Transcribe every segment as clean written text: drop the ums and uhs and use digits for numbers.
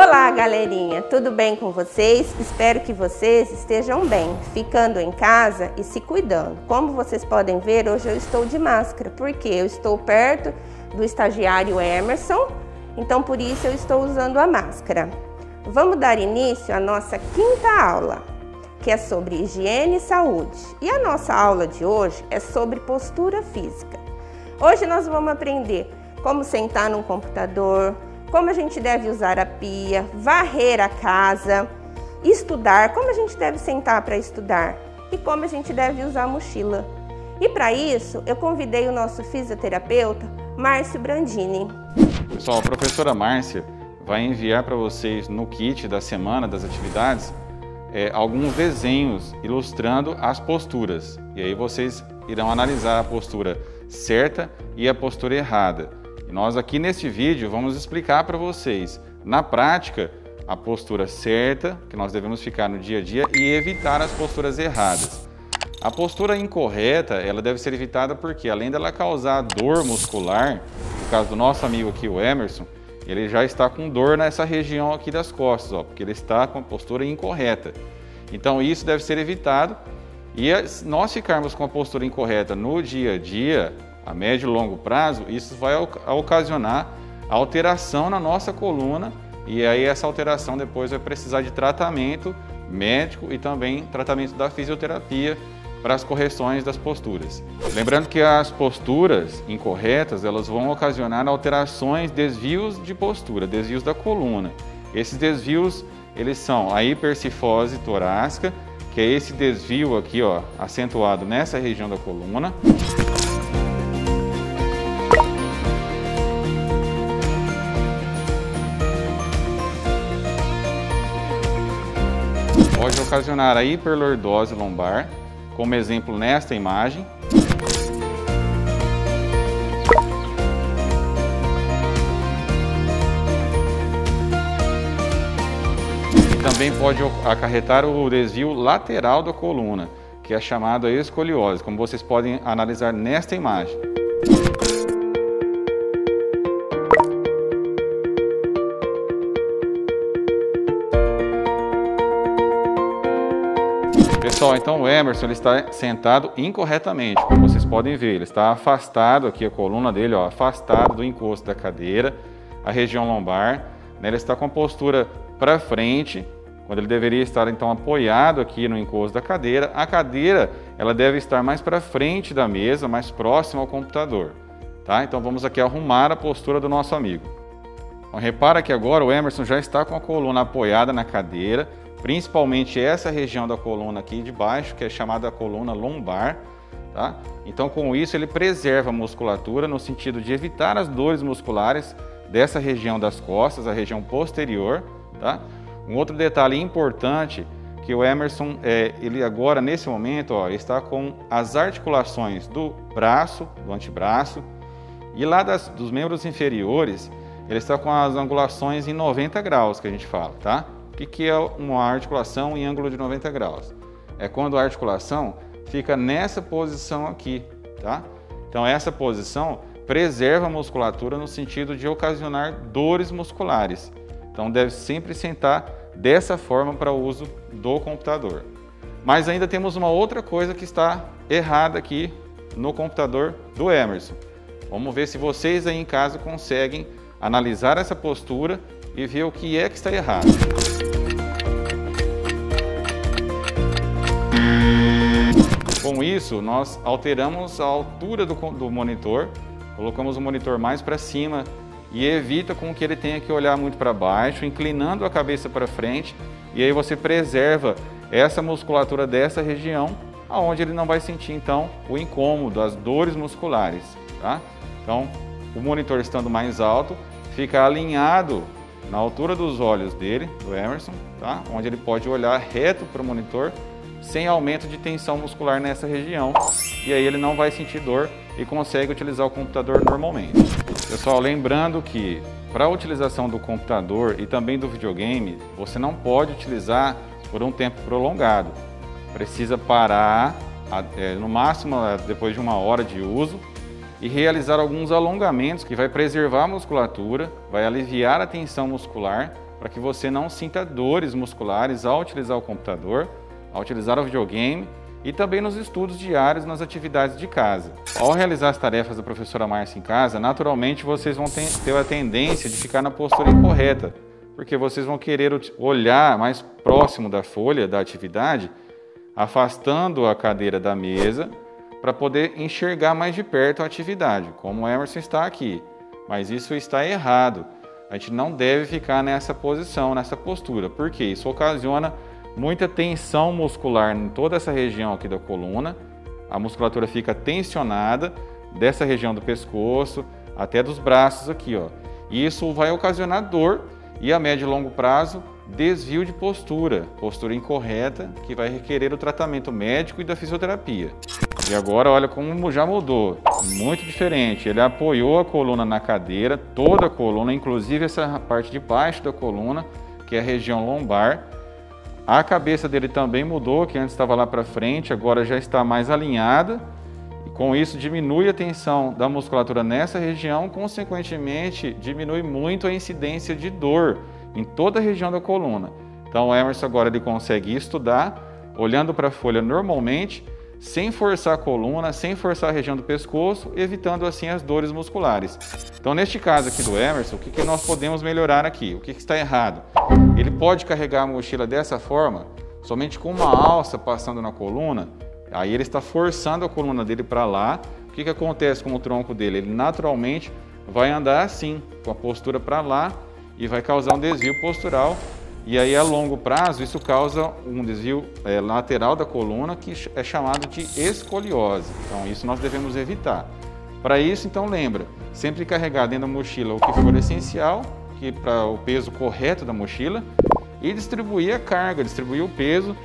Olá, galerinha! Tudo bem com vocês? Espero que vocês estejam bem, ficando em casa e se cuidando. Como vocês podem ver, hoje eu estou de máscara, porque eu estou perto do estagiário Emerson, então por isso eu estou usando a máscara. Vamos dar início à nossa quinta aula, que é sobre higiene e saúde. E a nossa aula de hoje é sobre postura física. Hoje nós vamos aprender como sentar num computador, como a gente deve usar a pia, varrer a casa, estudar, como a gente deve sentar para estudar e como a gente deve usar a mochila. E para isso, eu convidei o nosso fisioterapeuta, Márcio Brandini. Pessoal, a professora Márcia vai enviar para vocês no kit da semana das atividades alguns desenhos ilustrando as posturas. E aí vocês irão analisar a postura certa e a postura errada. E nós aqui neste vídeo vamos explicar para vocês, na prática, a postura certa, que nós devemos ficar no dia a dia, e evitar as posturas erradas. A postura incorreta, ela deve ser evitada porque, além dela causar dor muscular, no caso do nosso amigo aqui, o Emerson, ele já está com dor nessa região aqui das costas, ó, porque ele está com a postura incorreta. Então isso deve ser evitado, e se nós ficarmos com a postura incorreta no dia a dia, a médio e longo prazo, isso vai ocasionar alteração na nossa coluna, e aí essa alteração depois vai precisar de tratamento médico e também tratamento da fisioterapia para as correções das posturas. Lembrando que as posturas incorretas, elas vão ocasionar alterações, desvios de postura, desvios da coluna. Esses desvios, eles são a hipercifose torácica, que é esse desvio aqui, ó, acentuado nessa região da coluna. Pode ocasionar a hiperlordose lombar, como exemplo nesta imagem. Também pode acarretar o desvio lateral da coluna, que é chamado a escoliose, como vocês podem analisar nesta imagem. Pessoal, então o Emerson ele está sentado incorretamente, como vocês podem ver, ele está afastado aqui, a coluna dele, ó, afastado do encosto da cadeira, a região lombar, né, ele está com a postura para frente, quando ele deveria estar então apoiado aqui no encosto da cadeira. A cadeira ela deve estar mais para frente da mesa, mais próxima ao computador, tá? Então vamos aqui arrumar a postura do nosso amigo. Então, repara que agora o Emerson já está com a coluna apoiada na cadeira, principalmente essa região da coluna aqui de baixo, que é chamada coluna lombar, tá? Então com isso ele preserva a musculatura no sentido de evitar as dores musculares dessa região das costas, a região posterior, tá? Um outro detalhe importante que o Emerson, ele agora nesse momento, ó, está com as articulações do braço, do antebraço, e lá dos membros inferiores, ele está com as angulações em 90 graus, que a gente fala, tá? O que é uma articulação em ângulo de 90 graus? É quando a articulação fica nessa posição aqui, tá? Então essa posição preserva a musculatura no sentido de ocasionar dores musculares. Então deve sempre sentar dessa forma para o uso do computador. Mas ainda temos uma outra coisa que está errada aqui no computador do Emerson. Vamos ver se vocês aí em casa conseguem analisar essa postura e ver o que é que está errado. Com isso, nós alteramos a altura do monitor, colocamos o monitor mais para cima e evita com que ele tenha que olhar muito para baixo, inclinando a cabeça para frente, e aí você preserva essa musculatura dessa região, aonde ele não vai sentir então o incômodo, as dores musculares, tá? Então, o monitor estando mais alto, fica alinhado na altura dos olhos dele, do Emerson, tá? Onde ele pode olhar reto para o monitor, sem aumento de tensão muscular nessa região, e aí ele não vai sentir dor e consegue utilizar o computador normalmente. Pessoal, lembrando que para a utilização do computador e também do videogame, você não pode utilizar por um tempo prolongado. Precisa parar, no máximo depois de 1 hora de uso, e realizar alguns alongamentos que vai preservar a musculatura, vai aliviar a tensão muscular para que você não sinta dores musculares ao utilizar o computador, ao utilizar o videogame e também nos estudos diários nas atividades de casa. Ao realizar as tarefas da professora Márcia em casa, naturalmente vocês vão ter a tendência de ficar na postura incorreta, porque vocês vão querer olhar mais próximo da folha da atividade, afastando a cadeira da mesa para poder enxergar mais de perto a atividade, como o Emerson está aqui. Mas isso está errado. A gente não deve ficar nessa posição, nessa postura, porque isso ocasiona muita tensão muscular em toda essa região aqui da coluna. A musculatura fica tensionada dessa região do pescoço até dos braços aqui, ó. E isso vai ocasionar dor e a médio e longo prazo desvio de postura incorreta, que vai requerer o tratamento médico e da fisioterapia. E agora olha como já mudou, muito diferente. Ele apoiou a coluna na cadeira, toda a coluna, inclusive essa parte de baixo da coluna, que é a região lombar. A cabeça dele também mudou, que antes estava lá para frente, agora já está mais alinhada. E com isso diminui a tensão da musculatura nessa região, consequentemente diminui muito a incidência de dor em toda a região da coluna. Então o Emerson agora ele consegue estudar, olhando para a folha normalmente, sem forçar a coluna, sem forçar a região do pescoço, evitando assim as dores musculares. Então neste caso aqui do Emerson, o que nós podemos melhorar aqui? O que está errado? Ele pode carregar a mochila dessa forma, somente com uma alça passando na coluna, aí ele está forçando a coluna dele para lá. O que acontece com o tronco dele? Ele naturalmente vai andar assim, com a postura para lá, e vai causar um desvio postural, e aí a longo prazo isso causa um desvio lateral da coluna, que é chamado de escoliose. Então isso nós devemos evitar. Para isso, então lembra, sempre carregar dentro da mochila o que for essencial, que para o peso correto da mochila, e distribuir a carga, distribuir o peso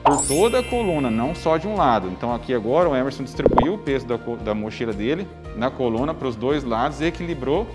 por toda a coluna, não só de um lado. Então aqui agora o Emerson distribuiu o peso da mochila dele na coluna para os dois lados, equilibrou,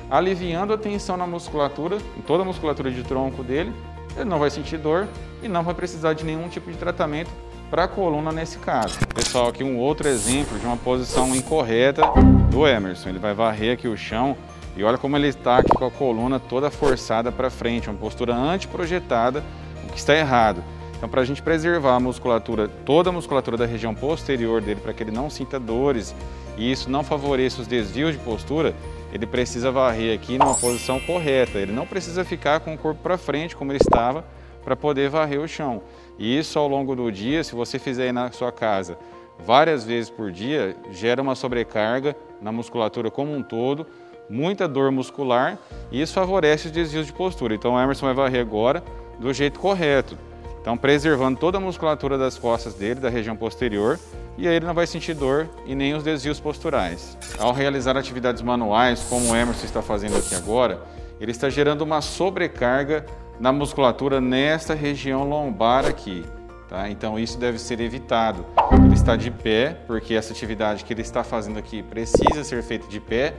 aliviando a tensão na musculatura, em toda a musculatura de tronco dele. Ele não vai sentir dor e não vai precisar de nenhum tipo de tratamento para a coluna nesse caso. Pessoal, aqui um outro exemplo de uma posição incorreta do Emerson. Ele vai varrer aqui o chão e olha como ele está aqui com a coluna toda forçada para frente, uma postura anteprojetada, o que está errado. Então, para a gente preservar a musculatura, toda a musculatura da região posterior dele, para que ele não sinta dores e isso não favoreça os desvios de postura, ele precisa varrer aqui numa posição correta. Ele não precisa ficar com o corpo para frente, como ele estava, para poder varrer o chão. E isso ao longo do dia, se você fizer aí na sua casa várias vezes por dia, gera uma sobrecarga na musculatura como um todo, muita dor muscular, e isso favorece os desvios de postura. Então o Emerson vai varrer agora do jeito correto. Então preservando toda a musculatura das costas dele, da região posterior, e aí ele não vai sentir dor e nem os desvios posturais. Ao realizar atividades manuais, como o Emerson está fazendo aqui agora, ele está gerando uma sobrecarga na musculatura nesta região lombar aqui. Tá? Então isso deve ser evitado. Ele está de pé, porque essa atividade que ele está fazendo aqui precisa ser feita de pé,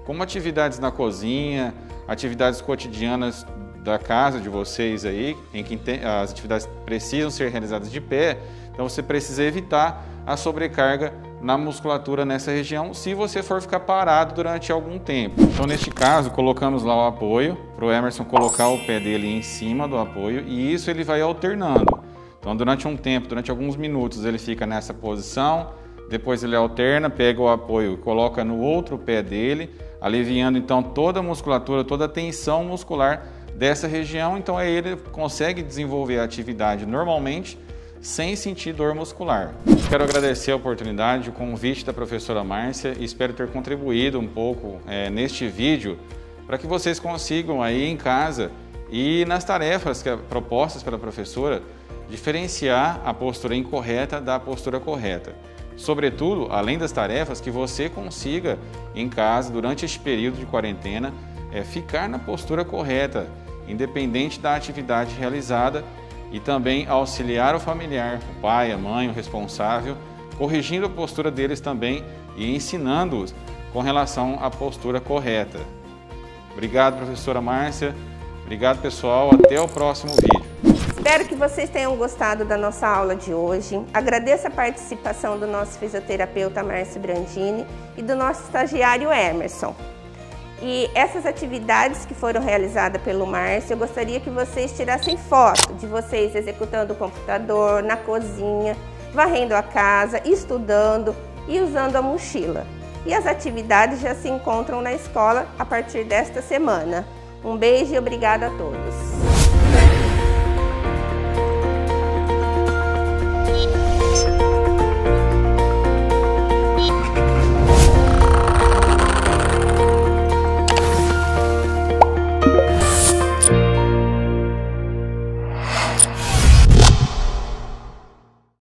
como atividades na cozinha, atividades cotidianas da casa de vocês aí, em que as atividades precisam ser realizadas de pé, então você precisa evitar a sobrecarga na musculatura nessa região, se você for ficar parado durante algum tempo. Então neste caso, colocamos lá o apoio, para o Emerson colocar o pé dele em cima do apoio, e isso ele vai alternando. Então durante um tempo, durante alguns minutos ele fica nessa posição, depois ele alterna, pega o apoio e coloca no outro pé dele, aliviando então toda a musculatura, toda a tensão muscular dessa região. Então aí ele consegue desenvolver a atividade normalmente, sem sentir dor muscular. Quero agradecer a oportunidade, o convite da professora Márcia, e espero ter contribuído um pouco neste vídeo para que vocês consigam aí em casa e nas tarefas propostas pela professora diferenciar a postura incorreta da postura correta. Sobretudo, além das tarefas, que você consiga em casa, durante este período de quarentena, ficar na postura correta, independente da atividade realizada, e também auxiliar o familiar, o pai, a mãe, o responsável, corrigindo a postura deles também e ensinando-os com relação à postura correta. Obrigado, professora Márcia. Obrigado, pessoal. Até o próximo vídeo. Espero que vocês tenham gostado da nossa aula de hoje. Agradeço a participação do nosso fisioterapeuta Márcio Brandini e do nosso estagiário Emerson. E essas atividades que foram realizadas pelo Márcio, eu gostaria que vocês tirassem foto de vocês executando o computador, na cozinha, varrendo a casa, estudando e usando a mochila. E as atividades já se encontram na escola a partir desta semana. Um beijo e obrigada a todos.